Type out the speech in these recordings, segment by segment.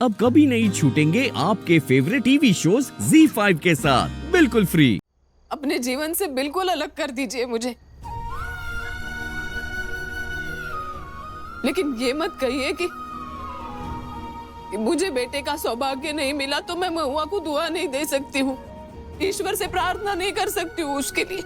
अब कभी नहीं छूटेंगे आपके फेवरेट टीवी शोज ZEE5 के साथ बिल्कुल फ्री। अपने जीवन से बिल्कुल अलग कर दीजिए मुझे, लेकिन ये मत कहिए कि मुझे बेटे का सौभाग्य नहीं मिला तो मैं महुआ को दुआ नहीं दे सकती हूँ, ईश्वर से प्रार्थना नहीं कर सकती हूँ उसके लिए।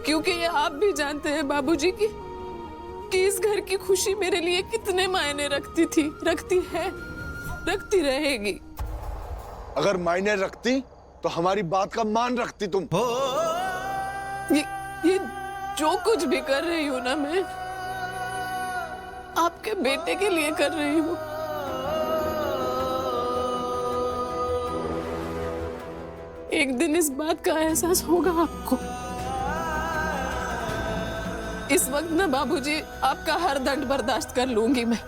क्योंकि ये आप भी जानते हैं बाबूजी कि इस घर की खुशी मेरे लिए कितने मायने रखती थी, रखती है, रखती रहेगी। अगर मायने रखती तो हमारी बात का मान रखती तुम। ये जो कुछ भी कर रही हूँ ना, मैं आपके बेटे के लिए कर रही हूँ। एक दिन इस बात का एहसास होगा आपको। इस वक्त ना बाबूजी आपका हर दंड बर्दाश्त कर लूंगी मैं,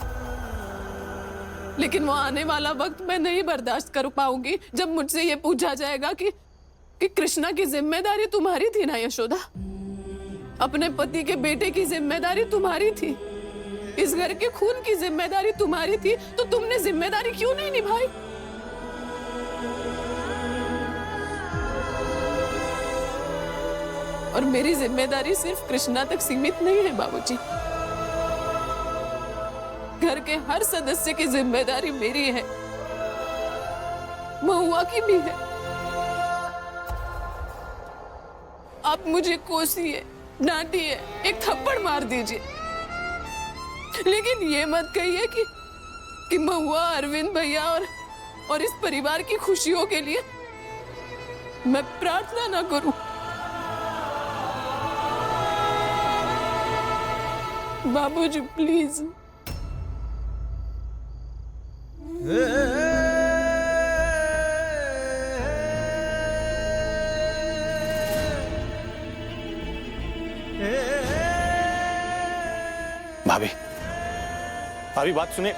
लेकिन वो आने वाला वक्त मैं नहीं बर्दाश्त कर पाऊंगी जब मुझसे ये पूछा जाएगा कि कृष्णा की जिम्मेदारी तुम्हारी थी ना यशोदा, अपने पति के बेटे की जिम्मेदारी तुम्हारी थी, इस घर के खून की जिम्मेदारी तुम्हारी थी, तो तुमने जिम्मेदारी क्यों नहीं निभाई? और मेरी जिम्मेदारी सिर्फ कृष्णा तक सीमित नहीं है बाबूजी, घर के हर सदस्य की जिम्मेदारी मेरी है, महुआ की भी है। आप मुझे कोसिए, डांटिए, एक थप्पड़ मार दीजिए, लेकिन ये मत कहिए कि महुआ, अरविंद भैया और इस परिवार की खुशियों के लिए मैं प्रार्थना ना करूं। बाबूजी प्लीज। भाभी, भाभी बात सुनिए।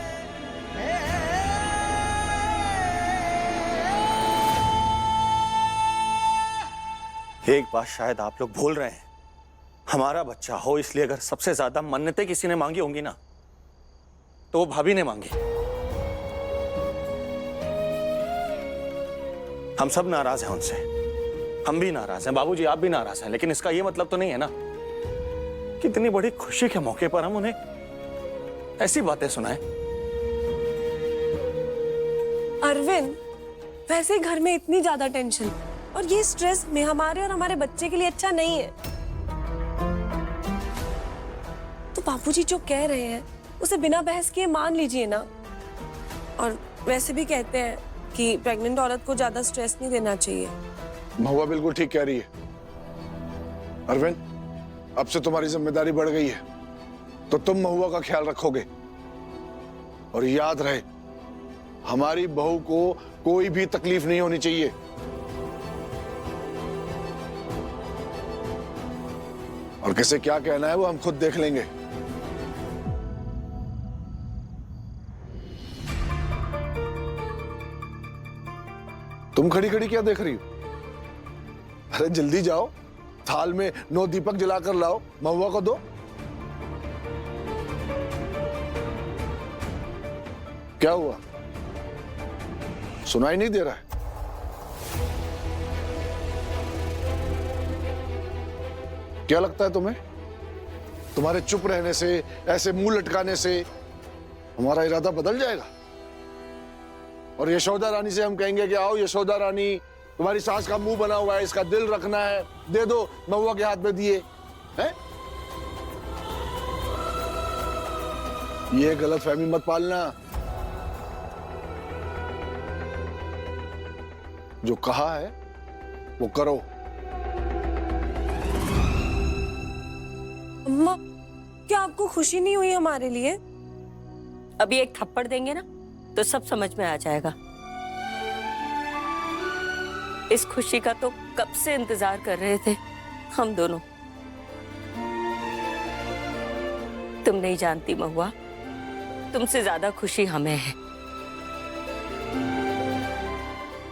एक बात शायद आप लोग भूल रहे हैं, हमारा बच्चा हो इसलिए अगर सबसे ज्यादा मन्नतें किसी ने मांगी होंगी ना, तो वो भाभी ने मांगी। हम सब नाराज हैं उनसे, हम भी नाराज हैं, बाबूजी आप भी नाराज हैं, लेकिन इसका ये मतलब तो नहीं है ना कि इतनी बड़ी खुशी के मौके पर हम उन्हें ऐसी बातें सुनाएं। अरविंद, वैसे घर में इतनी ज्यादा टेंशन और ये स्ट्रेस में हमारे और हमारे बच्चे के लिए अच्छा नहीं है। तो बाबूजी जो कह रहे हैं उसे बिना बहस किए मान लीजिए ना। और वैसे भी कहते हैं कि प्रेग्नेंट औरत को ज्यादा स्ट्रेस नहीं देना चाहिए। महुआ बिल्कुल ठीक कह रही है। अरविंद, अब से तुम्हारी जिम्मेदारी बढ़ गई है, तो तुम महुआ का ख्याल रखोगे। और याद रहे, हमारी बहू को कोई भी तकलीफ नहीं होनी चाहिए। और किसे क्या कहना है वो हम खुद देख लेंगे। तुम खड़ी खड़ी क्या देख रही हो? अरे जल्दी जाओ, थाल में 9 दीपक जलाकर लाओ, महुआ को दो। क्या हुआ? सुनाई नहीं दे रहा है? क्या लगता है तुम्हें, तुम्हारे चुप रहने से, ऐसे मुंह लटकाने से हमारा इरादा बदल जाएगा? और यशोदा रानी से हम कहेंगे कि आओ यशोदा रानी, तुम्हारी सास का मुंह बना हुआ है, इसका दिल रखना है, दे दो, महुआ के हाथ में दिए हैं? ये गलत फहमी मत पालना। जो कहा है वो करो। अम्मा, क्या आपको खुशी नहीं हुई हमारे लिए? अभी एक थप्पड़ देंगे ना तो सब समझ में आ जाएगा। इस खुशी का तो कब से इंतजार कर रहे थे हम दोनों। तुम नहीं जानती महुआ, तुमसे ज्यादा खुशी हमें है।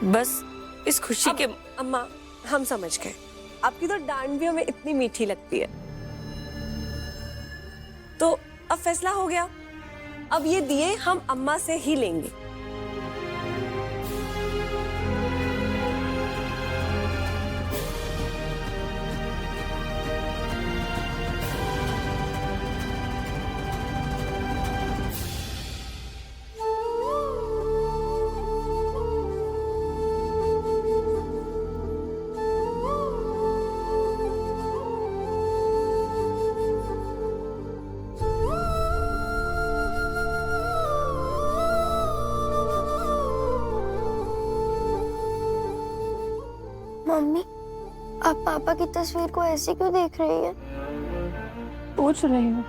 बस इस खुशी के। अम्मा, हम समझ गए, आपकी तो डांट भी हमें इतनी मीठी लगती है। तो अब फैसला हो गया, अब ये दिए हम अम्मा से ही लेंगे। मम्मी, आप पापा की तस्वीर को ऐसे क्यों देख रही हैं? पूछ रही हूँ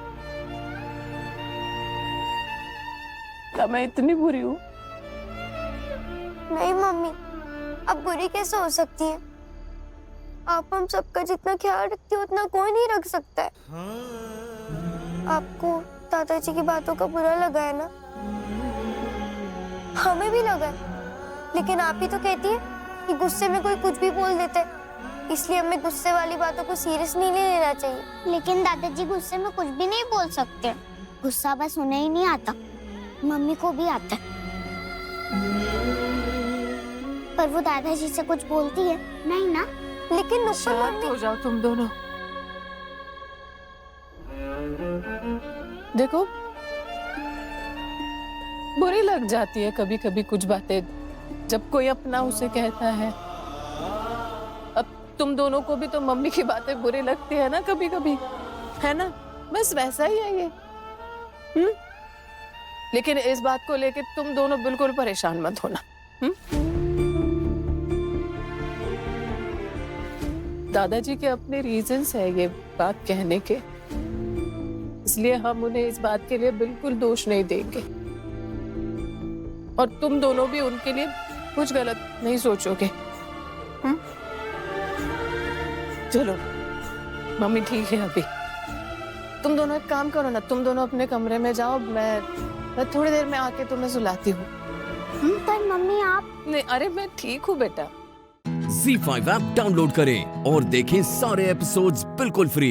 क्या मैं इतनी बुरी हूँ? नहीं मम्मी, आप बुरी कैसे हो सकती हैं? आप हम सबका जितना ख्याल रखती हो उतना कोई नहीं रख सकता है। आपको दादाजी की बातों का बुरा लगा है ना? हमें भी लगा है, लेकिन आप ही तो कहती है कि गुस्से में कोई कुछ भी बोल देता है, इसलिए हमें गुस्से वाली बातों को सीरियस नहीं लेना चाहिए। लेकिन दादाजी गुस्से में कुछ भी नहीं बोल सकते। गुस्सा बस उन्हें ही नहीं आता, मम्मी को भी आता है। पर वो दादाजी से कुछ बोलती है नहीं ना? लेकिन नुपुर शांत मम्मी, हो जाओ तुम दोनों। देखो, बुरी लग जाती है कभी कभी कुछ बातें जब कोई अपना उसे कहता है। अब तुम दोनों को भी तो मम्मी की बातें बुरी लगती है ना कभी कभी, है ना? बस वैसा ही है ये। लेकिन इस बात को लेके तुम दोनों बिल्कुल परेशान मत होना। दादाजी के अपने रीजंस है ये बात कहने के, इसलिए हम उन्हें इस बात के लिए बिल्कुल दोष नहीं देंगे, और तुम दोनों भी उनके लिए कुछ गलत नहीं सोचोगे। चलो मम्मी ठीक है, अभी तुम दोनों एक काम करो ना, तुम दोनों अपने कमरे में जाओ, मैं थोड़ी देर में आके तुम्हें सुलाती हूँ। पर मम्मी आप नहीं, अरे मैं ठीक हूँ बेटा। Z5 ऐप डाउनलोड करें और देखें सारे एपिसोड्स बिल्कुल फ्री।